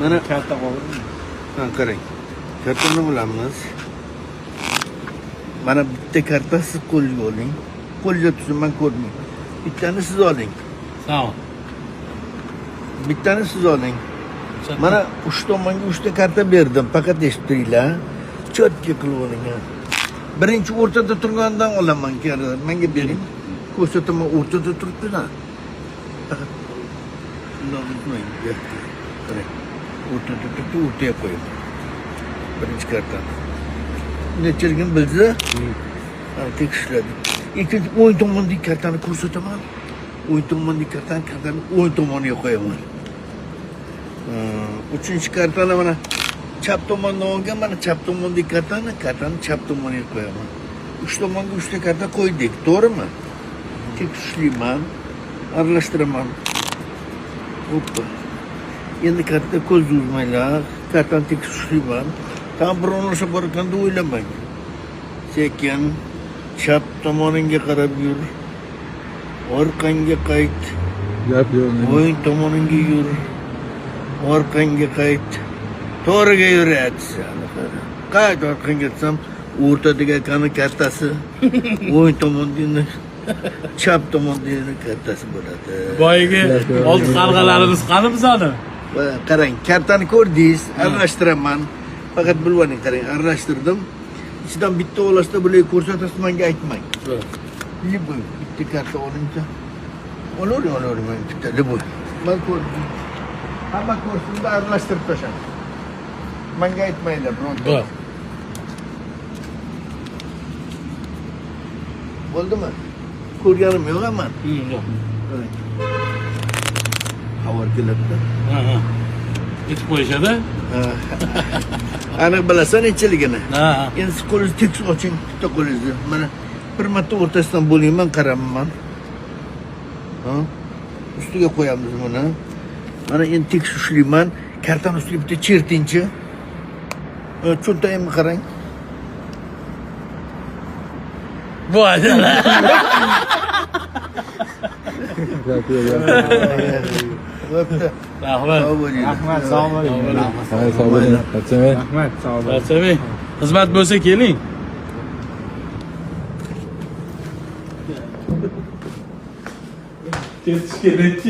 Mana Katta qoldi. ha qarang. Kartani olamiz. Mana bitta karta siz qo'lga oling. Qo'lga tutsin, men ko'rmayman. Bittani siz oling. Sağ ol. Bittani siz oling. Mana uch tomonga 3 ta karta berdim. Faqat eshitib turinglar. Chotga qilib oling. Birinchi o'rtada turgandan olaman karta. Menga bering. Ko'rsataman, o'rtada turibdi-da. Faqat bundan unutmang. Qarang. O'rtada turibdi, o'rtaga qo'yaman. Birinchi karta. Nechiligini bilsa, tekshiradi. Ikkinchi o'ng tomondagi kartani ko'rsataman. O'ng tomondagi kartani o'ng tomoniga qo'yaman. Uchinchi kartani mana chap tomondan olgan, mana chap tomondagi kartani chap tomoniga qo'yaman. Uch tomonga 3 ta karta qo'ydik, to'g'rimi? Tekshirlayman, aralashtiraman. Hoppa. Endi karta ko'z uzmanglar, kartani tekshirlayman. Tam bironasi borganda o'ylamang. Sekin chap tomoningga qarab yur. Orqangga qayt. Gap yo'q. O'ng tomoningga yur. Orqangga qayt. To'g'riga yuryapsiz. Qayt orqangga desam, o'rtadagi akani kartasi o'ng tomondagi chap tomondagi kartasi bo'ladi. Boyagi olti qarg'alarimiz qani bizani? Va qarang, kartani ko'rdingiz, aralashtiraman. Faqat bilib oling, qarang, aralashtirdim. İçinden bitta olasida bularga ko'rsatasiz, menga aytmang. Liboy, bitta karta olingcha. Olaver, men bitta liboy. Men ko'rdim. Hamma ko'rsin, aralashtirib tashlang. Menga aytmanglar, bironta. Bo'l. Bo'ldimi? Ko'rganim yo'q men. Yo'q. Xabar kelibdi. Ha. Ketib qo'yishadi. Aniq bilasan nechiligini. Ha. Endi siz qo'lingizni tekis oching, bitta qo'lingizni. Mana bir marta o'rtasidan bo'layman, qaramayman. Ustiga qo'yamiz buni. Mana endi tekis ushlayman. Kartani ustiga bitta chertingchi. Cho'ntagimni qarang. Bo'ldi. Gap yo'q. Bo'pti. Rahmat. Rahmat, sog' bo'ling. Sog' bo'ling. Rahmat, sog' bo'ling. Barchami xizmat bo'lsa keling. Ketish kerak.